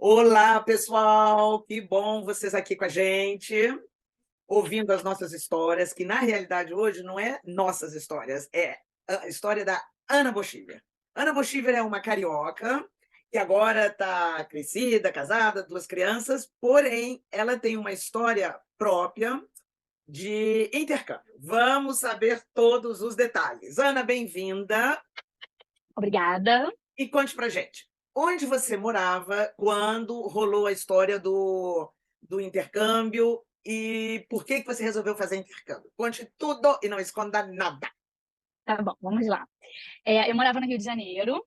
Olá, pessoal! Que bom vocês aqui com a gente, ouvindo as nossas histórias, que na realidade hoje não é nossas histórias, é a história da Ana Bochiver. Ana Bochiver é uma carioca que agora está crescida, casada, duas crianças, porém ela tem uma história própria de intercâmbio. Vamos saber todos os detalhes. Ana, bem-vinda. Obrigada. E conte pra gente, onde você morava quando rolou a história do intercâmbio e por que você resolveu fazer intercâmbio? Conte tudo e não esconda nada. Tá bom, vamos lá. Eu morava no Rio de Janeiro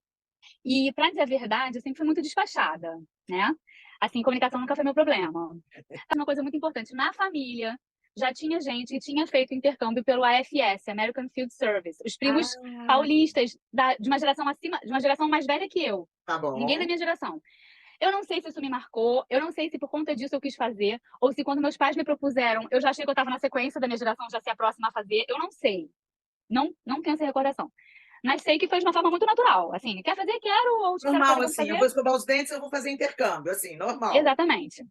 e, para dizer a verdade, eu sempre fui muito despachada, né? Assim, comunicação nunca foi meu problema. É uma coisa muito importante. Na família, já tinha gente que tinha feito intercâmbio pelo AFS, American Field Service. Os primos Ah, paulistas de uma geração acima, de uma geração mais velha que eu. tá Ninguém da bom. minha geração. Eu não sei se isso me marcou, eu não sei se por conta disso eu quis fazer, ou se quando meus pais me propuseram, eu já achei que eu estava na sequência da minha geração, já ser a próxima a fazer. Eu não sei. Não tenho essa recordação. Mas sei que foi de uma forma muito natural. Assim, quer fazer? Quero, ou quero Normal, fazer, vamos assim, eu fazer. vou escovar os dentes, eu vou fazer intercâmbio, assim, normal. Exatamente.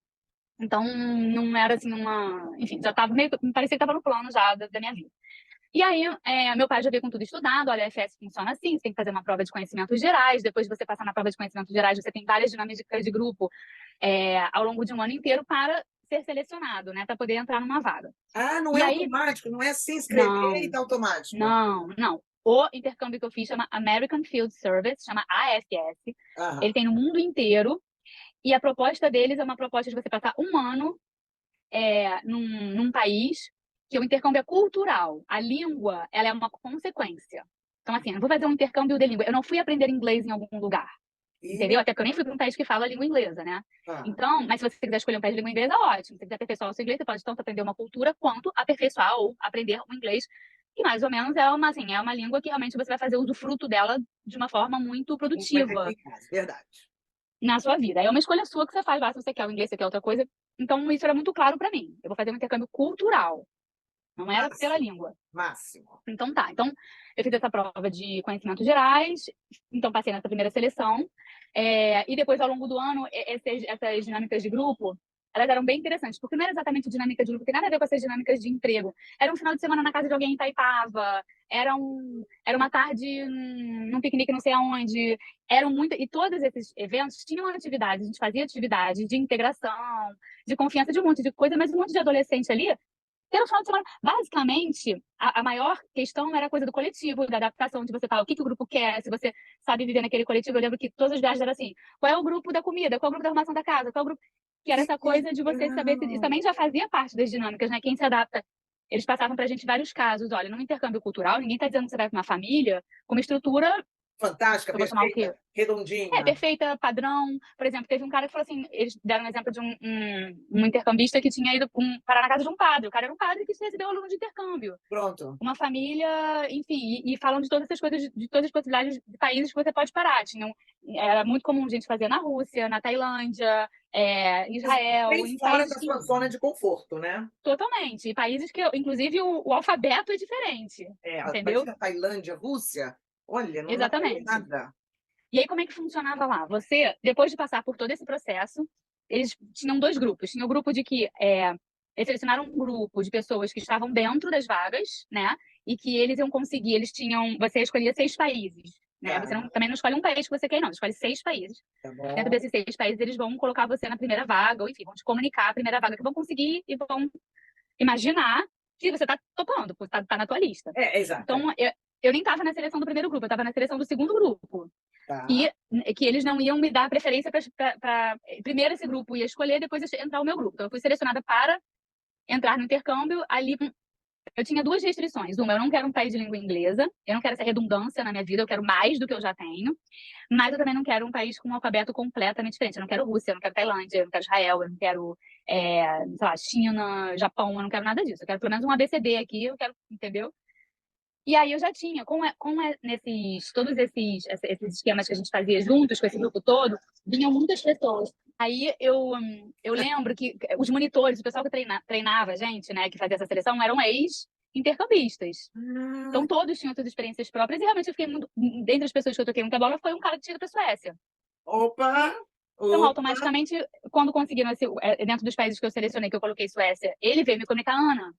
Então, não era assim uma. Enfim, já estava meio. Me parecia que estava no plano já da minha vida. E aí, meu pai já veio com tudo estudado. Olha, a FS funciona assim: você tem que fazer uma prova de conhecimentos gerais. Depois de você passar na prova de conhecimentos gerais, você tem várias dinâmicas de grupo ao longo de um ano inteiro para ser selecionado, né? Para poder entrar numa vaga. Ah, não E é aí, automático, não é se inscrever e não, tá automático. não. O intercâmbio que eu fiz chama American Field Service, chama AFS. Ele Aham. tem no mundo inteiro. E a proposta deles é uma proposta de você passar um ano num país que o intercâmbio é cultural. A língua, ela é uma consequência. Então, assim, eu não vou fazer um intercâmbio de língua. Eu não fui aprender inglês em algum lugar, E, entendeu? Até porque eu nem fui para um país que fala a língua inglesa, né? ah, Então, mas se você quiser escolher um país de língua inglesa, ótimo. Se você quiser aperfeiçoar o seu inglês, você pode tanto aprender uma cultura quanto aperfeiçoar ou aprender um inglês que mais ou menos é uma língua que realmente você vai fazer usufruto dela de uma forma muito muito produtiva eficaz, verdade. na sua vida. É uma escolha sua que você faz, se você quer o inglês, se você quer outra coisa. Então, isso era muito claro para mim. Eu vou fazer um intercâmbio cultural, não era pela Máximo, língua. máximo. Então, tá. Então, eu fiz essa prova de conhecimentos gerais, então passei nessa primeira seleção. E depois, ao longo do ano, essas dinâmicas de grupo, elas eram bem interessantes, porque não era exatamente dinâmica de grupo, tem nada a ver com essas dinâmicas de emprego. Era um final de semana na casa de alguém em Itaipava, era uma tarde num piquenique não sei aonde. E todos esses eventos tinham atividades, a gente fazia atividades de integração, de confiança, de um monte de coisa, mas um monte de adolescente ali ter um final de semana. Basicamente, a maior questão era a coisa do coletivo, da adaptação, de você falar o que o grupo quer, se você sabe viver naquele coletivo. Eu lembro que todas as viagens eram assim: qual é o grupo da comida, qual é o grupo da arrumação da casa, qual é o grupo. Que era Que essa coisa de você saber. Isso legal. também já fazia parte das dinâmicas, né? Quem se adapta. Eles passavam pra gente vários casos. Olha, num intercâmbio cultural, ninguém tá dizendo que você vai pra uma família com uma estrutura, Fantástica, eu vou chamar o quê? perfeita, redondinha. Perfeita, padrão. Por exemplo, teve um cara que falou assim: eles deram um exemplo de um intercambista que tinha ido parar na casa de um padre. O cara era um padre que recebeu aluno de intercâmbio. Pronto. Uma família, enfim, e falam de todas essas coisas, de todas as possibilidades de países que você pode parar. Era muito comum a gente fazer na Rússia, na Tailândia, em Israel, Bem em fora países da que sua zona de conforto, né? totalmente, e países que, inclusive, o alfabeto é diferente, É, entendeu? imagina Tailândia, Rússia. Olha, não faria Exatamente. nada. E aí, como é que funcionava lá? Você, depois de passar por todo esse processo, eles tinham dois grupos. Tinha o grupo de que eles selecionaram um grupo de pessoas que estavam dentro das vagas, né? E que eles iam conseguir, você escolhia 6 países, né? Você Tá, também não escolhe um país que você quer, não. Você escolhe 6 países. tá Dentro bom. desses 6 países, eles vão colocar você na primeira vaga, ou enfim, vão te comunicar a primeira vaga que vão conseguir e vão imaginar que você está topando, tá na tua lista. É, exato. É. Então, eu nem estava na seleção do primeiro grupo, eu estava na seleção do segundo grupo Tá. e que eles não iam me dar preferência para primeiro esse grupo ia escolher, depois entrar o meu grupo. Então, eu fui selecionada para entrar no intercâmbio. Ali, eu tinha duas restrições. Uma, eu não quero um país de língua inglesa, eu não quero essa redundância na minha vida, eu quero mais do que eu já tenho, mas eu também não quero um país com um alfabeto completamente diferente. Eu não quero Rússia, eu não quero Tailândia, eu não quero Israel, eu não quero, sei lá, China, Japão, eu não quero nada disso. Eu quero pelo menos um ABCD aqui, eu quero, entendeu? E aí eu já tinha, todos esses esquemas que a gente fazia juntos com esse grupo todo, vinham muitas pessoas. Aí eu lembro que os monitores, o pessoal que treinava a gente, né, que fazia essa seleção, eram ex-intercambistas. Ah, Então todos tinham suas experiências próprias e realmente eu fiquei muito, dentre as pessoas que eu toquei muita bola, foi um cara que tinha ido para a Suécia. opa, Então, Opa, automaticamente, quando conseguiram, dentro dos países que eu selecionei, que eu coloquei Suécia, ele veio me comunicar, Ana,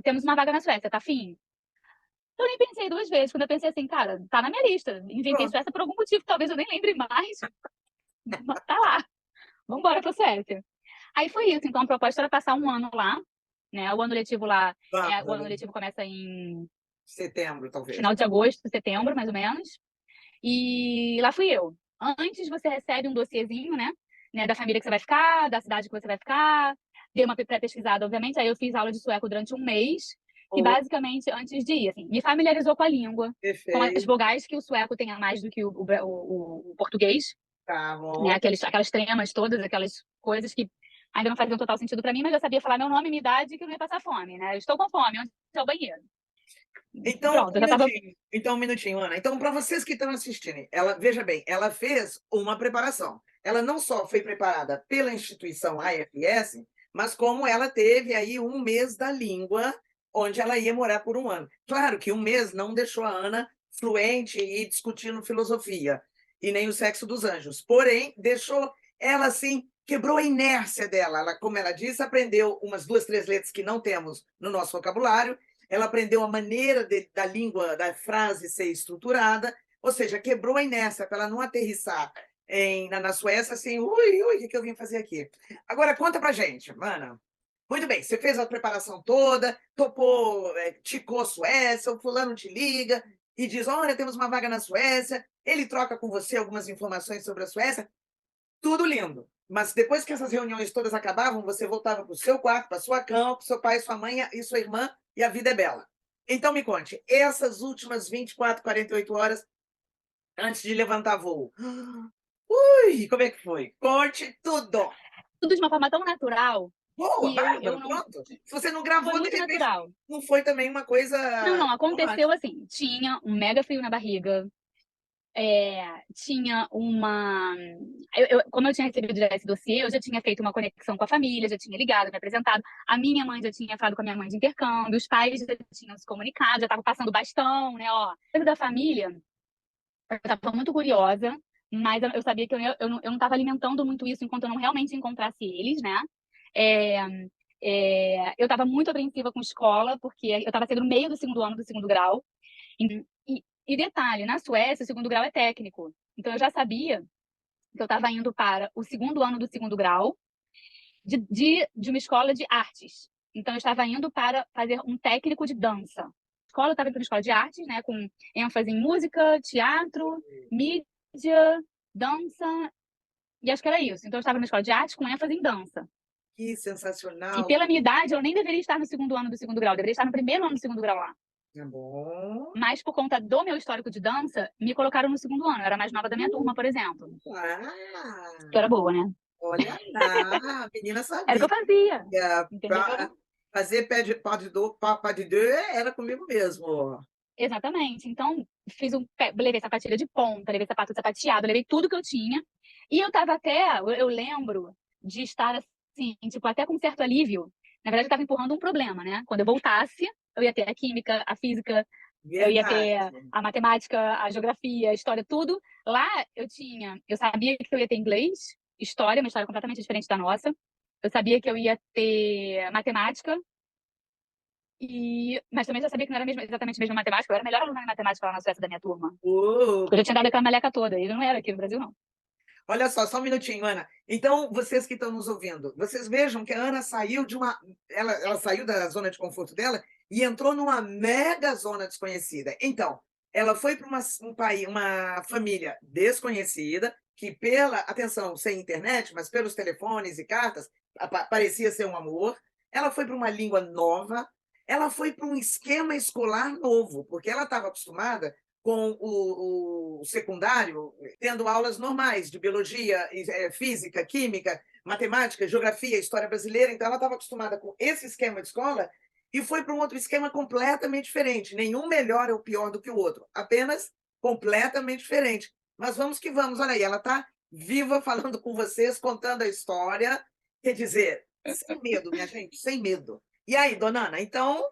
temos uma vaga na Suécia, tá afim? Eu nem pensei duas vezes. Quando eu pensei assim, cara, tá na minha lista. Inventei pronto. Suécia por algum motivo, talvez eu nem lembre mais. Mas tá lá. Vambora pra Suécia. Aí foi isso. Então, a proposta era passar um ano lá, né? O ano letivo lá, o ano Vamos, letivo começa em setembro, talvez. final de agosto, setembro, mais ou menos. E lá fui eu. Antes você recebe um dossiezinho, né, da família que você vai ficar, da cidade que você vai ficar. Dei uma pré-pesquisada, obviamente. Aí eu fiz aula de sueco durante um mês. E Oh, basicamente, antes de ir, assim, me familiarizou com a língua, com as perfeito, vogais que o sueco tem a mais do que o português, tá né? bom. Aquelas tremas todas, aquelas coisas que ainda não faziam total sentido para mim, mas eu sabia falar meu nome e minha idade que eu não ia passar fome, né? Eu estou com fome, onde é o banheiro? Então, Pronto, eu já estava. um minutinho, Ana. Então, para vocês que estão assistindo, veja bem, ela fez uma preparação. Ela não só foi preparada pela instituição AFS, mas como ela teve aí um mês da língua, onde ela ia morar por um ano. Claro que um mês não deixou a Ana fluente e discutindo filosofia, e nem o sexo dos anjos. Porém, deixou ela assim, quebrou a inércia dela. Ela, como ela disse, aprendeu umas duas, três letras que não temos no nosso vocabulário. Ela aprendeu a maneira da língua, da frase ser estruturada, ou seja, quebrou a inércia para ela não aterrissar na Suécia assim, ui, ui, o que eu vim fazer aqui? Agora, conta pra gente, Mana. Muito bem, você fez a preparação toda, topou, ticou a Suécia, o fulano te liga e diz, olha, temos uma vaga na Suécia, ele troca com você algumas informações sobre a Suécia, tudo lindo. Mas depois que essas reuniões todas acabavam, você voltava para o seu quarto, para sua cama, para seu pai, sua mãe e sua irmã, e a vida é bela. Então me conte, essas últimas 24, 48 horas antes de levantar voo. Ui, como é que foi? Conte tudo. Tudo de uma forma tão natural Boa, que eu bárbaro, não. pronto. Se você não Foi gravou, de muito repente, natural. não foi também uma coisa Não, não, aconteceu romântica. assim. Tinha um mega frio na barriga. Tinha uma. Como eu tinha recebido já esse dossiê, eu já tinha feito uma conexão com a família, já tinha ligado, me apresentado. A minha mãe já tinha falado com a minha mãe de intercâmbio, os pais já tinham se comunicado, já estavam passando bastão, né? Ó, coisa da família, eu estava muito curiosa, mas eu sabia que eu não estava alimentando muito isso enquanto eu não realmente encontrasse eles, né? É, eu estava muito apreensiva com escola, porque eu estava sendo no meio do segundo ano do segundo grau. E detalhe, na Suécia, o segundo grau é técnico. Então, eu já sabia que eu estava indo para o segundo ano do segundo grau de uma escola de artes. Então, eu estava indo para fazer um técnico de dança. A escola, eu estava indo para uma escola de artes, né, com ênfase em música, teatro, mídia, dança, e acho que era isso. Então, eu estava numa escola de artes com ênfase em dança. Que E sensacional. pela minha idade, eu nem deveria estar no segundo ano do segundo grau, eu deveria estar no primeiro ano do segundo grau lá. Tá bom. Mas por conta do meu histórico de dança, me colocaram no segundo ano. Eu era a mais nova da minha turma, por exemplo. Que Ah, era boa, né? olha lá, a menina Era o que sabia. eu fazia, Pra entendeu? fazer pé de deux era comigo mesmo. Exatamente. Então, levei sapatilha de ponta, levei sapato sapateado, levei tudo que eu tinha. E eu tava até, eu lembro de estar assim, tipo, até com certo alívio. Na verdade, eu tava empurrando um problema, né? Quando eu voltasse, eu ia ter a química, a física, eu ia Verdade. ter a matemática, a geografia, a história, tudo. Lá eu sabia que eu ia ter inglês, história, uma história completamente diferente da nossa. Eu sabia que eu ia ter matemática, mas também já sabia que não era exatamente a mesma matemática. Eu era a melhor aluna em matemática lá na Suécia da minha turma. Uh, Porque eu já tinha dado aquela meleca toda, e eu não era aqui no Brasil, não. olha só um minutinho, Ana. Então, vocês que estão nos ouvindo, vocês vejam que a Ana saiu de uma. Ela saiu da zona de conforto dela e entrou numa mega zona desconhecida. Então, ela foi para um país, uma família desconhecida, que pela, atenção, sem internet, mas pelos telefones e cartas, parecia ser um amor. Ela foi para uma língua nova, ela foi para um esquema escolar novo, porque ela estava acostumada com o secundário, tendo aulas normais de biologia, física, química, matemática, geografia, história brasileira. Então, ela estava acostumada com esse esquema de escola e foi para um outro esquema completamente diferente. Nenhum melhor ou pior do que o outro, apenas completamente diferente. Mas vamos que vamos, olha aí, ela está viva falando com vocês, contando a história. Quer dizer, sem medo, minha gente, sem medo. E aí, dona Ana, então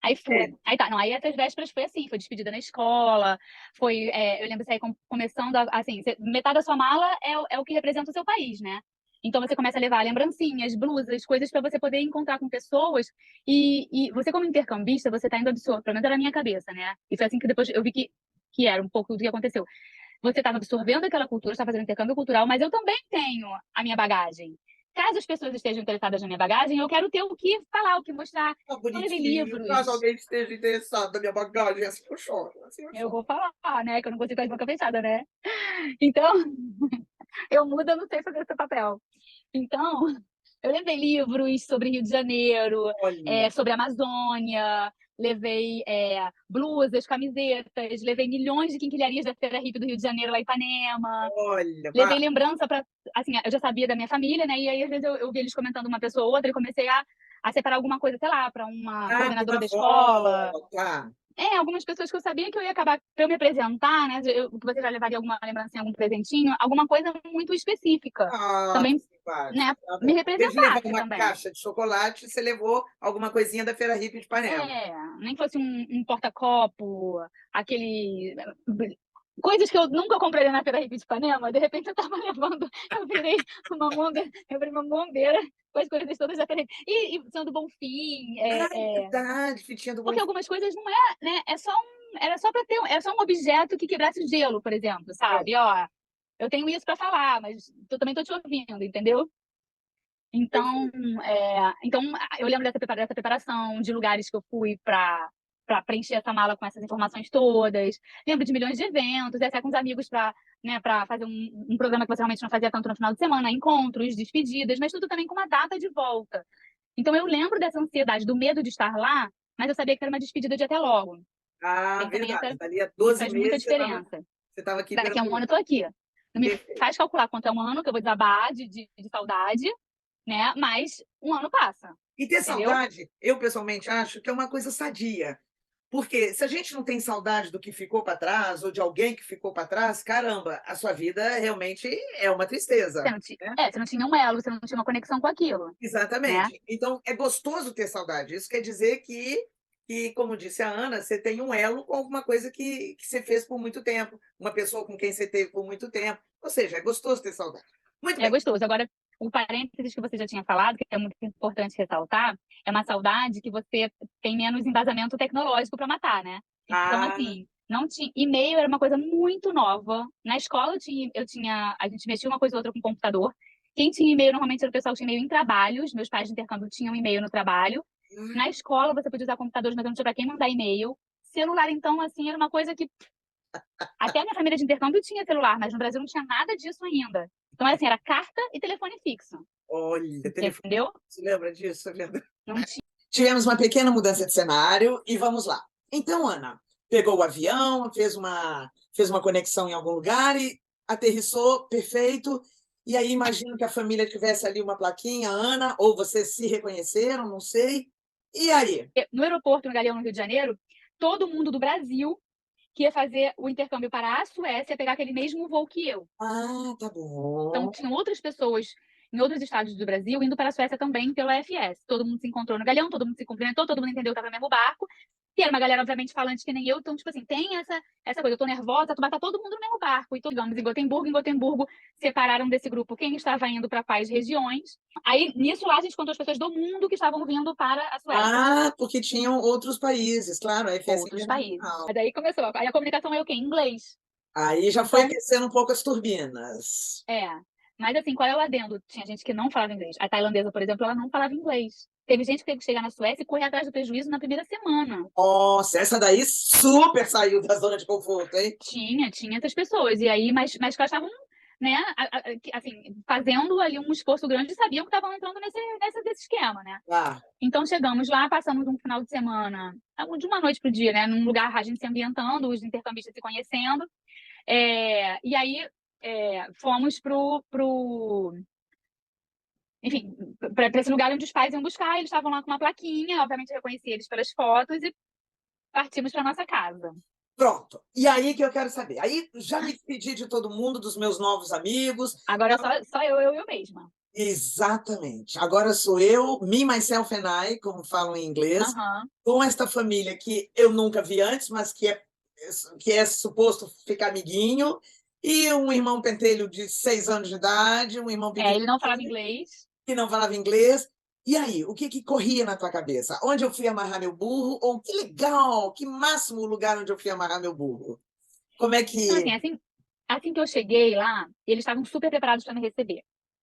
Aí fui. Aí tá, não, aí essas vésperas foi assim, foi despedida na escola, foi, eu lembro isso aí começando, assim, metade da sua mala é o que representa o seu país, né? Então você começa a levar lembrancinhas, blusas, coisas para você poder encontrar com pessoas e você como intercambista, você tá indo absorver, pelo menos era a minha cabeça, né? E foi assim que depois eu vi que era um pouco do que aconteceu. Você estava absorvendo aquela cultura, está fazendo intercâmbio cultural, mas eu também tenho a minha bagagem. Caso as pessoas estejam interessadas na minha bagagem, eu quero ter o que falar, o que mostrar. Tá Eu levei bonitinho. Caso livros. alguém esteja interessado na minha bagagem, assim eu choro. Assim eu Eu choro. vou falar, né? Que eu não consigo ficar de boca fechada, né? Então, eu mudo, eu não sei fazer esse papel. Então, eu levei livros sobre Rio de Janeiro, Olha, sobre a Amazônia, levei blusas, camisetas, levei milhões de quinquilharias da Feira Hippie do Rio de Janeiro, lá em Ipanema. olha, Levei lembrança para, assim, eu já sabia da minha família, né? E aí às vezes eu vi eles comentando uma pessoa ou outra e comecei a separar alguma coisa, sei lá, para uma para coordenadora uma da escola. avó, tá. Algumas pessoas que eu sabia que eu ia acabar para eu me apresentar, né? Que você já levaria alguma lembrancinha, algum presentinho, alguma coisa muito específica. Ah, que Também, né? simpático. Tá Me bom. Em vez de levar representasse uma também. caixa de chocolate, você levou alguma coisinha da Feira Hippie de Ipanema. Nem fosse um porta-copo, aquele. Coisas que eu nunca compraria na Feira Hippie de Ipanema, de repente eu tava levando, eu virei uma mondeira com as coisas todas da Feira Hippie. E sendo Bonfim, Ah, é verdade, fitinha do porque Bonfim. algumas coisas não é, né? Era só para ter, era só um objeto que quebrasse o gelo, por exemplo, sabe? Ó, eu tenho isso para falar, mas eu também tô te ouvindo, entendeu? Então, então eu lembro dessa preparação, de lugares que eu fui para preencher essa mala com essas informações todas. Lembro de milhões de eventos, até com os amigos para, né, para fazer um programa que você realmente não fazia tanto no final de semana, encontros, despedidas, mas tudo também com uma data de volta. Então eu lembro dessa ansiedade, do medo de estar lá, mas eu sabia que era uma despedida de até logo. Ah, Tem também verdade. Dali a isso 12 faz muita meses diferença. você estava aqui Daqui a um ano eu tô perambulando. aqui. Não me Perfeito. faz calcular quanto é um ano que eu vou desabar de saudade, né? Mas um ano passa, E ter entendeu? saudade, eu pessoalmente acho que é uma coisa sadia. Porque se a gente não tem saudade do que ficou para trás ou de alguém que ficou para trás, caramba, a sua vida realmente é uma tristeza, né? Você não tinha um elo, você não tinha uma conexão com aquilo, né? Exatamente. Então, é gostoso ter saudade. Isso quer dizer que, como disse a Ana, você tem um elo com alguma coisa que você fez por muito tempo, uma pessoa com quem você teve por muito tempo. Ou seja, é gostoso ter saudade. Muito É bem. gostoso. Agora, o parênteses que você já tinha falado, que é muito importante ressaltar, é uma saudade que você tem menos embasamento tecnológico para matar, né? Então, Ah, assim, não tinha. E-mail era uma coisa muito nova. Na escola a gente mexia uma coisa ou outra com o computador. Quem tinha e-mail normalmente era o pessoal que tinha e-mail em trabalhos. Meus pais de intercâmbio tinham e-mail no trabalho. Na escola você podia usar computadores, mas eu não tinha para quem mandar e-mail. Celular, então, assim, era uma coisa que até a minha família de intercâmbio tinha celular, mas no Brasil não tinha nada disso ainda. Então, assim, era carta e telefone fixo, olha, telefone. entendeu? Você lembra disso? É verdade. Não tinha. Tivemos uma pequena mudança de cenário e vamos lá. Então, Ana, pegou o avião, fez uma conexão em algum lugar e aterrissou, perfeito. E aí, imagino que a família tivesse ali uma plaquinha, Ana, ou vocês se reconheceram, não sei. E aí? No aeroporto, no Galeão, no Rio de Janeiro, todo mundo do Brasil que ia fazer o intercâmbio para a Suécia pegar aquele mesmo voo que eu. Ah, tá Então, bom. tinham outras pessoas em outros estados do Brasil indo para a Suécia também pelo FS. Todo mundo se encontrou no Galeão, todo mundo se cumprimentou, todo mundo entendeu que estava no mesmo barco. E era uma galera, obviamente, falante que nem eu. Então, tipo assim, tem essa coisa. Eu tô nervosa, mas tá todo mundo no mesmo barco. E digamos, em Gotemburgo, separaram desse grupo quem estava indo para quais regiões. Aí, nisso lá, a gente contou as pessoas do mundo que estavam vindo para a Suécia. Ah, porque tinham outros países, claro, a FS Outros países. Internacional. Mas aí começou. Aí a comunicação é o quê? Em inglês. Aí já foi Então, aquecendo um pouco as turbinas. é. Mas assim, qual é o adendo? Tinha gente que não falava inglês. A tailandesa, por exemplo, ela não falava inglês. Teve gente que teve que chegar na Suécia e correr atrás do prejuízo na primeira semana. Nossa, essa daí super saiu da zona de conforto, hein? Tinha essas pessoas. E aí, mas que elas estavam, né, assim, fazendo ali um esforço grande e sabiam que estavam entrando nesse esquema, né? Ah, Então chegamos lá, passamos um final de semana, de uma noite pro dia, né? Num lugar a gente se ambientando, os intercambistas se conhecendo. E aí fomos enfim, para esse lugar onde os pais iam buscar, eles estavam lá com uma plaquinha, obviamente eu reconheci eles pelas fotos e partimos para nossa casa. pronto. E aí que eu quero saber. Aí já me despedi de todo mundo, dos meus novos amigos. Agora só eu mesma. Exatamente. Agora sou eu, me, myself and I, como falam em inglês, Aham. com esta família que eu nunca vi antes, mas que é suposto ficar amiguinho, e um irmão pentelho de 6 anos de idade, um irmão É, ele pequenininho não falava inglês. que não falava inglês. E aí, o que corria na tua cabeça? Onde eu fui amarrar meu burro? Ou que legal, que máximo o lugar onde eu fui amarrar meu burro? Como é Então, que... assim que eu cheguei lá, eles estavam super preparados para me receber.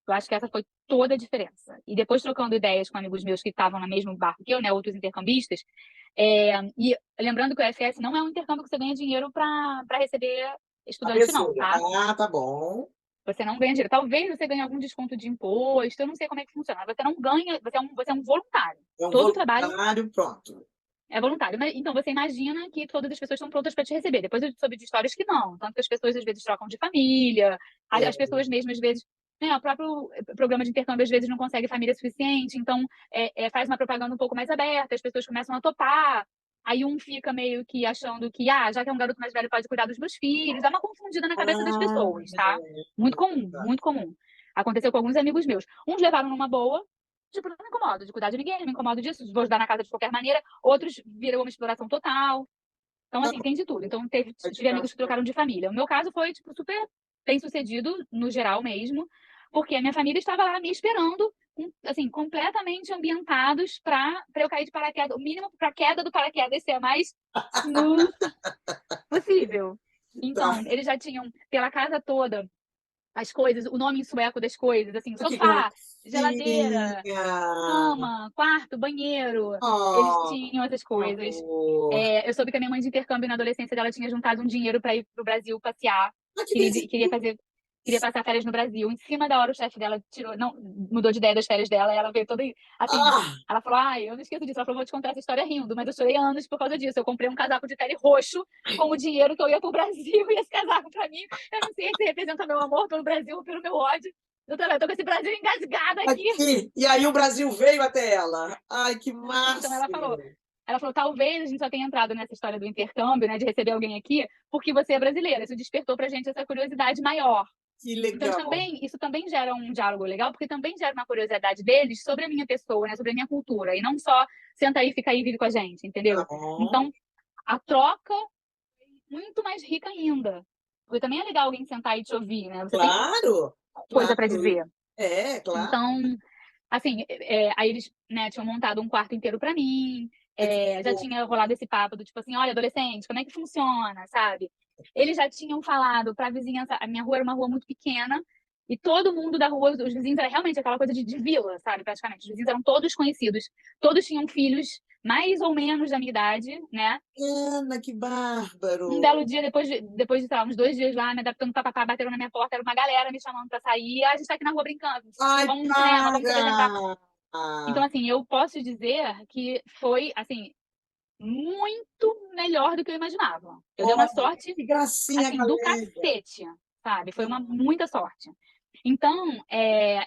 Eu acho que essa foi toda a diferença. E depois, trocando ideias com amigos meus que estavam no mesmo barco que eu, né, outros intercambistas, e lembrando que o FS não é um intercâmbio que você ganha dinheiro para receber A estudante, não, pessoa, tá? tá bom. Você não ganha dinheiro. Talvez você ganhe algum desconto de imposto, eu não sei como é que funciona. Você não ganha, você é um voluntário. É um Todo o trabalho voluntário, pronto. é voluntário. Então, você imagina que todas as pessoas estão prontas para te receber. Depois eu soube de histórias que não. Tanto que as pessoas, às vezes, trocam de família. É, As pessoas mesmo, às vezes... Né, o próprio programa de intercâmbio, às vezes, não consegue família suficiente. Então, faz uma propaganda um pouco mais aberta. As pessoas começam a topar. Aí um fica meio que achando que, já que é um garoto mais velho, pode cuidar dos meus filhos. Dá uma confundida na cabeça das ah, pessoas, tá? Muito comum, tá. muito comum. Aconteceu com alguns amigos meus. Uns levaram numa boa, tipo, não me incomodo de cuidar de ninguém, não me incomodo disso, vou ajudar na casa de qualquer maneira. Outros viram uma exploração total. Então, Ah, assim, tem de tudo. Então, vai de tive amigos que graça. trocaram de família. O meu caso foi, tipo, super bem sucedido, no geral mesmo, porque a minha família estava lá me esperando, assim, completamente ambientados para eu cair de paraquedas. O mínimo para a queda do paraquedas ser a mais smooth possível. Tá. Então, eles já tinham, pela casa toda, as coisas, o nome em sueco das coisas, assim, Que sofá, geladeira, gracinha! cama, quarto, banheiro. Eles Oh, tinham essas por coisas. favor. Eu soube que a minha mãe de intercâmbio na adolescência dela tinha juntado um dinheiro para ir pro Brasil passear. Ah, que Queria belezinha. fazer, queria passar férias no Brasil. Em cima da hora, o chefe dela tirou, não, mudou de ideia das férias dela. E ela veio toda assim. Ah, Ela falou: eu não esqueço disso. Ela falou: vou te contar essa história rindo, mas eu chorei anos por causa disso. Eu comprei um casaco de pele roxo com o dinheiro que eu ia pro Brasil e esse casaco para mim. Eu não sei se representa meu amor pelo Brasil ou pelo meu ódio. Eu tô com esse Brasil engasgado aqui. aqui. E aí o Brasil veio até ela. Ai, que Então máximo. ela falou, talvez a gente só tenha entrado nessa história do intercâmbio, né, de receber alguém aqui, porque você é brasileira. Isso despertou pra gente essa curiosidade maior. Que Então, legal. isso também gera um diálogo legal, porque também gera uma curiosidade deles sobre a minha pessoa, né, sobre a minha cultura, e não só senta aí, fica aí, vive com a gente, Tá entendeu? bom. Então, a troca é muito mais rica ainda. Porque também é legal alguém sentar e te ouvir, né? Você tem Claro, coisa para claro. dizer. Claro. Então, assim, aí eles, né, tinham montado um quarto inteiro pra mim, Ai, que já fofo. tinha rolado esse papo do tipo assim, olha, adolescente, como é que funciona, sabe? Eles já tinham falado pra vizinhança, a minha rua era uma rua muito pequena, e todo mundo da rua, os vizinhos, era realmente aquela coisa de vila, sabe, praticamente. Os vizinhos eram todos conhecidos, todos tinham filhos mais ou menos da minha idade, né? Ana, que Um bárbaro. belo dia, sei lá, uns 2 dias lá, me adaptando, papapá, bateram na minha porta, era uma galera me chamando pra sair. A gente tá aqui na rua brincando, Ai, vamos no cinema, vamos se apresentar. para! Então, assim, eu posso dizer que foi, assim, muito melhor do que eu imaginava. Eu dei uma Olha, sorte, que gracinha, assim, do galera. cacete, sabe? Foi uma muita sorte. Então,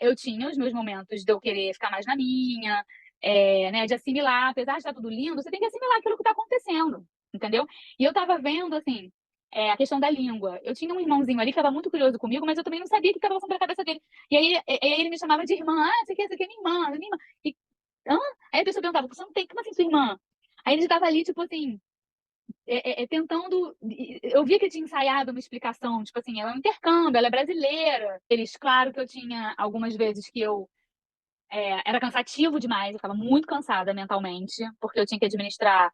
eu tinha os meus momentos de eu querer ficar mais na minha, né, de assimilar, apesar de estar tudo lindo, você tem que assimilar aquilo que está acontecendo, entendeu? E eu estava vendo, assim, a questão da língua. Eu tinha um irmãozinho ali que estava muito curioso comigo, mas eu também não sabia o que estava passando pela cabeça dele. E aí ele me chamava de irmã. Você quer minha irmã? E, hã? Aí a pessoa perguntava, você não tem, como assim sua irmã? Aí ele estava ali, tipo assim, tentando. Eu via que ele tinha ensaiado uma explicação, tipo assim, ela é um intercâmbio, ela é brasileira. Eles, claro que eu tinha algumas vezes que eu era cansativo demais, eu estava muito cansada mentalmente, porque eu tinha que administrar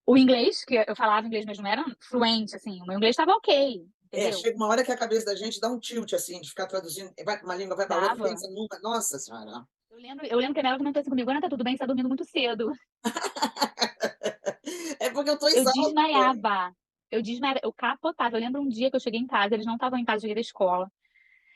o inglês, que eu falava inglês, mas não era fluente, assim, o meu inglês estava ok, entendeu? Chega uma hora que a cabeça da gente dá um tilt, assim, de ficar traduzindo, vai para uma língua, vai para outra, Dava. pensa numa. Nossa Senhora! Eu lembro que a Mela comentou assim comigo, Ana, tá tudo bem, você tá dormindo muito cedo. É porque eu tô Eu exausta. desmaiava. Eu capotava. Eu lembro um dia que eu cheguei em casa, eles não estavam em casa, eu cheguei da escola.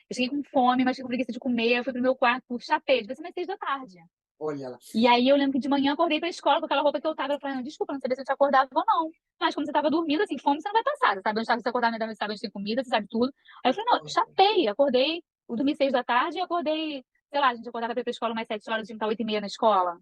Eu cheguei com fome, mas fiquei com preguiça de comer. Eu fui pro meu quarto, chapei, devia ser mais 6 da tarde. Olha lá. E aí eu lembro que de manhã eu acordei pra escola com aquela roupa que eu tava. Eu falei, desculpa, não sabia se eu te acordava ou não. Mas como você tava dormindo, assim, fome você não vai passar. Você sabe onde você acordar, você sabe onde tem comida, você sabe tudo. Aí eu falei, não, chapei, acordei, eu dormi 6 da tarde e acordei, sei lá, a gente acordava pra ir pra escola mais 7 horas, a gente tá 8h30 na escola.